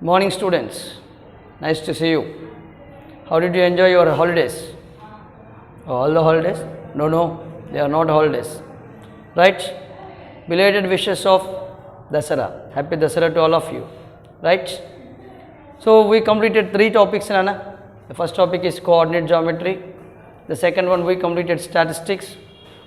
Morning students, nice to see you. How did you enjoy your holidays? All the holidays? No, they are not holidays. Right? Belated wishes of Dasara. Happy Dasara to all of you. Right? So we completed 3 topics, Nana. The first topic is coordinate geometry. The second one we completed statistics.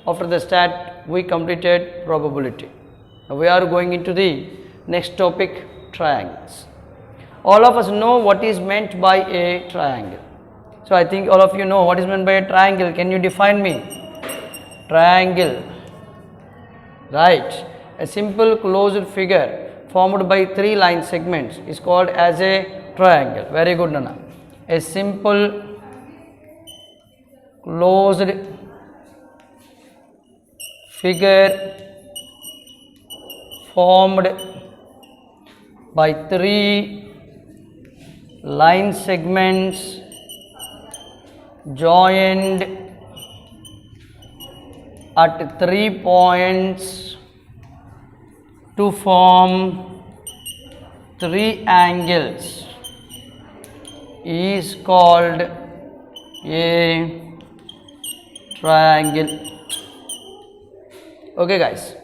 After the stat we completed probability. Now we are going into the next topic, triangles. All of us know what is meant by a triangle. So I think all of you know what is meant by a triangle. Can you define me? Triangle. Right. A simple closed figure formed by 3 line segments is called as a triangle. Very good, Nana. A simple closed figure formed by 3 line segments joined at 3 points to form 3 angles is called a triangle. Okay guys,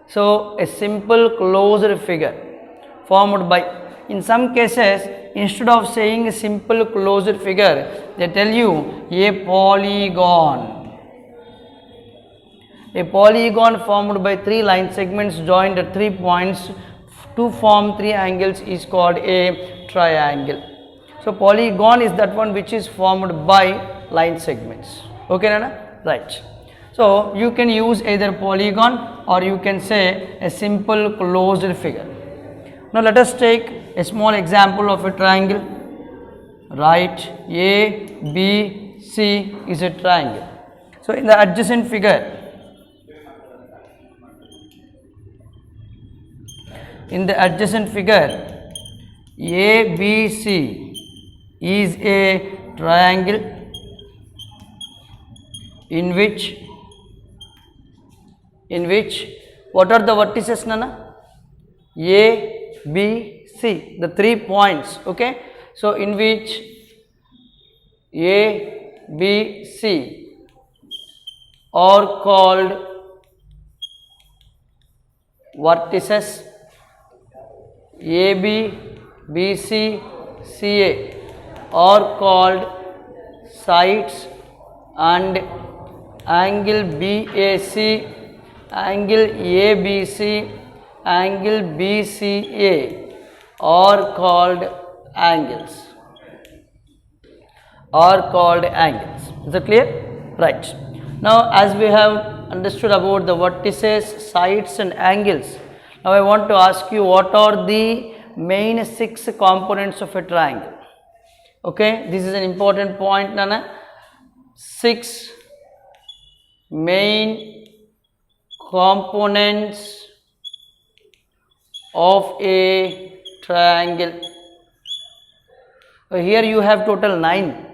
so a simple closed figure formed by, in some cases instead of saying a simple closed figure they tell you a polygon. A polygon formed by 3 line segments joined at 3 points to form 3 angles is called a triangle. So polygon is that one which is formed by line segments. Okay, Nana? Right. So you can use either polygon or you can say a simple closed figure. Now let us take a small example of a triangle. Right, A, B, C is a triangle. So in the adjacent figure, A, B, C is a triangle in which what are the vertices, Nana? A, B, C, the 3 points. Okay, so in which A, B, C are called vertices. A, B, B, C, C, A are called sides, and angle BAC, angle ABC, angle BCA are called angles. Is that clear? Right. Now as we have understood about the vertices, sides and angles, now I want to ask you what are the main 6 components of a triangle. Okay, this is an important point, Nana. 6 main components of a triangle. Here you have total 9,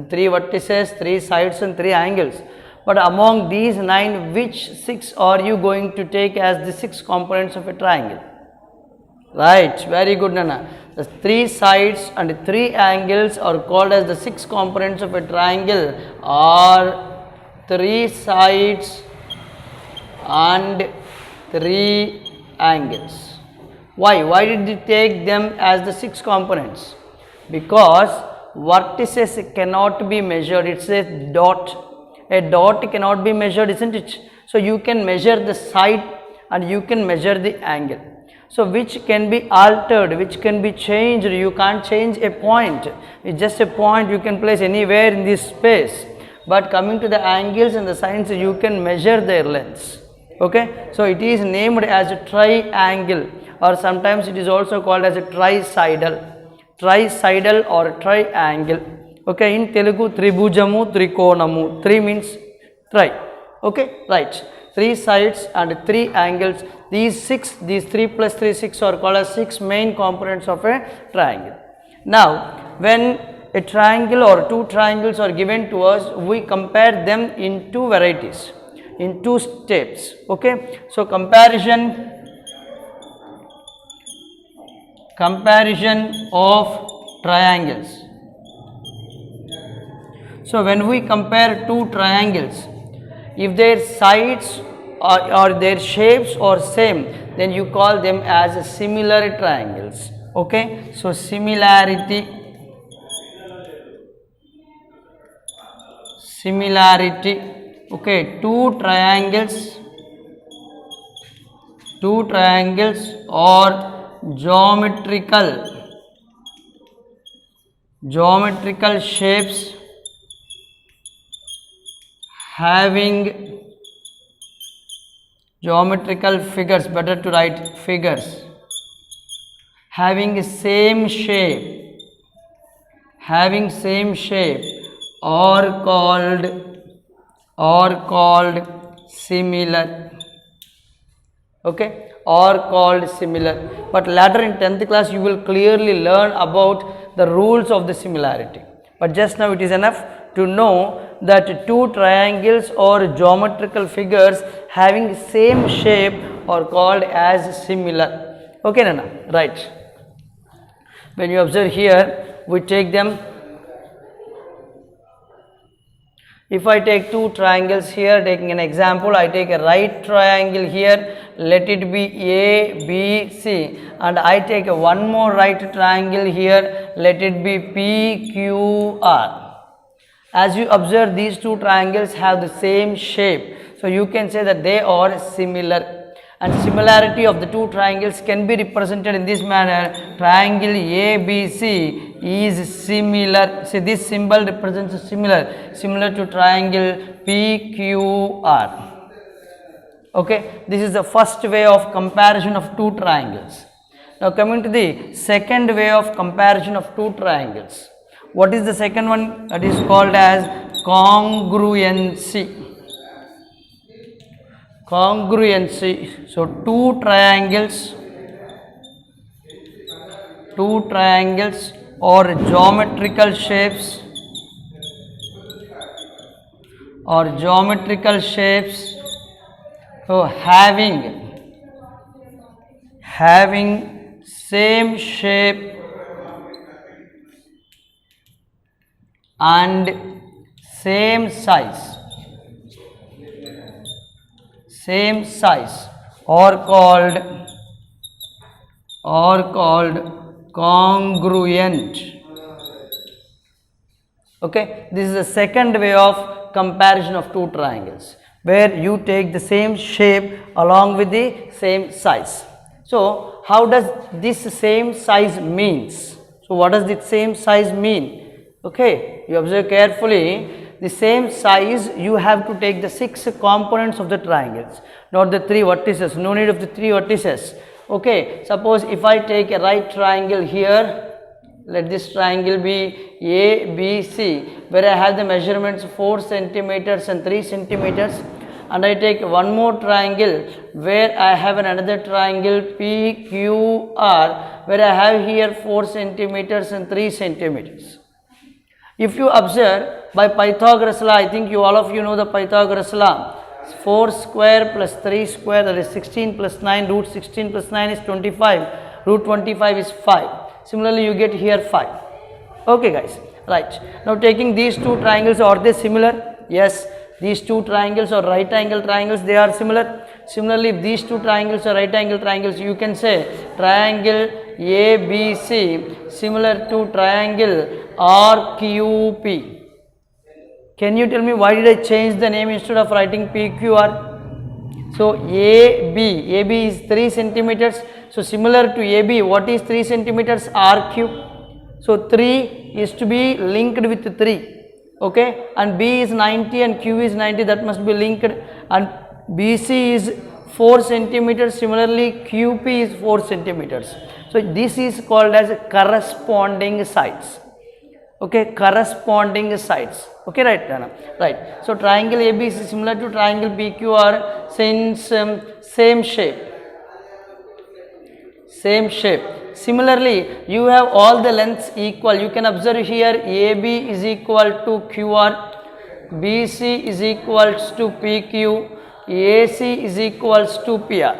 3 vertices, 3 sides and 3 angles. But among these 9, which 6 are you going to take as the 6 components of a triangle? Right, very good, Nana. The 3 sides and 3 angles are called as the 6 components of a triangle, are 3 sides and 3 angles. Why did you take them as the 6 components? Because vertices cannot be measured. It's a dot. A dot cannot be measured, isn't it? So you can measure the side and you can measure the angle. So which can be altered, which can be changed. You can't change a point. It's just a point you can place anywhere in this space. But coming to the angles and the sides, you can measure their lengths. Okay, so it is named as a triangle, or sometimes it is also called as a tricidal or triangle. Okay, in Telugu Tribujamu, Trikonamu, 3 means tri. Okay, right, 3 sides and 3 angles. These 3 plus 3, 6 are called as 6 main components of a triangle. Now when a triangle or 2 triangles are given to us, we compare them in 2 varieties, in 2 steps. Okay, so comparison Comparison of triangles. So when we compare two triangles, if their sides or their shapes are same, then you call them as similar triangles. Okay, so similarity, okay, two triangles or geometrical shapes having geometrical figures, better to write figures, having same shape or called similar. Okay, or called similar. But later in 10th class you will clearly learn about the rules of the similarity. But just now it is enough to know that two triangles or geometrical figures having same shape are called as similar. Okay, Nana? Right. When you observe here, we take them. If I take two triangles here, taking an example, I take a right triangle here, let it be A, B, C, and I take one more right triangle here, let it be P, Q, R. As you observe, these two triangles have the same shape, so you can say that they are similar. And similarity of the two triangles can be represented in this manner. Triangle ABC is similar. See, this symbol represents similar to triangle PQR. Okay, this is the first way of comparison of two triangles. Now coming to the second way of comparison of two triangles. What is the second one? That is called as congruency. So two triangles or geometrical shapes so having same shape and same size are called congruent. Okay, this is the second way of comparison of two triangles, where you take the same shape along with the same size. So how does this same size means? So what does the same size mean? Okay, you observe carefully. The same size, you have to take the 6 components of the triangles, not the 3 vertices. No need of the 3 vertices. Okay, suppose if I take a right triangle here, let this triangle be ABC, where I have the measurements 4 centimeters and 3 centimeters, and I take one more triangle where I have another triangle PQR, where I have here 4 centimeters and 3 centimeters. If you observe by Pythagoras law, I think all of you know the Pythagoras law. 4 square plus 3 square, that is 16 plus 9, root 16 plus 9 is 25, root 25 is 5. Similarly, you get here 5. Okay guys, right. Now taking these two triangles, are they similar? Yes, these two triangles are right angle triangles, they are similar. Similarly, if these two triangles are right angle triangles, you can say triangle ABC similar to triangle RQP. Can you tell me why did I change the name instead of writing PQR? So AB is 3 centimeters. So similar to AB, what is 3 centimeters? RQ. So 3 is to be linked with 3. Okay, and B is 90 and Q is 90, that must be linked, and BC is 4 centimeters, similarly QP is 4 centimeters. So this is called as corresponding sides. Okay, corresponding sides. Okay, right, Dana? Right. So triangle AB is similar to triangle PQR since same shape. Similarly, you have all the lengths equal. You can observe here AB is equal to QR, BC is equals to PQ, AC is equals to PR.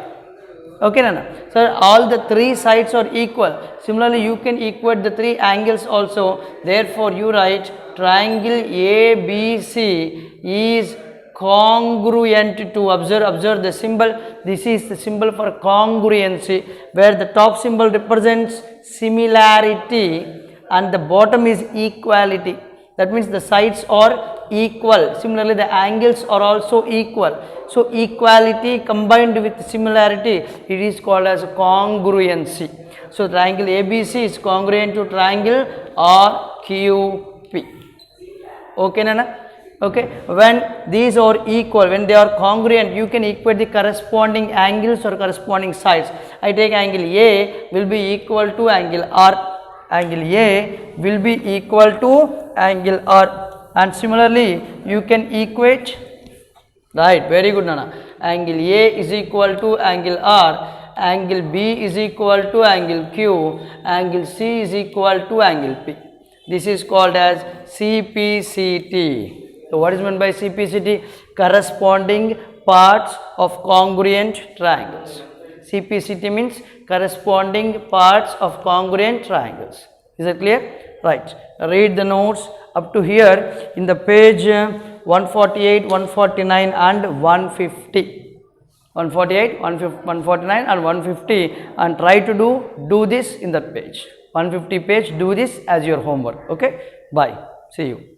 Okay, Nana. So all the three sides are equal. Similarly, you can equate the three angles also. Therefore, you write triangle ABC is congruent to, observe the symbol. This is the symbol for congruency, where the top symbol represents similarity and the bottom is equality. That means the sides are equal. Similarly, the angles are also equal. So equality combined with similarity, it is called as congruency. So triangle ABC is congruent to triangle RQP. Okay, Nana? Okay, when these are equal, when they are congruent, you can equate the corresponding angles or corresponding sides. I take angle A will be equal to angle R. Angle A will be equal to angle R, and similarly you can equate, right, very good, Nana. Angle A is equal to angle R, angle B is equal to angle Q, angle C is equal to angle P. This is called as CPCT. So what is meant by CPCT? Corresponding parts of congruent triangles. CPCT means corresponding parts of congruent triangles. Is that clear? Right. Read the notes up to here in the page 148, 149 and 150. 148, 149 and 150, and try to do this in that page. 150 page, do this as your homework. Okay. Bye. See you.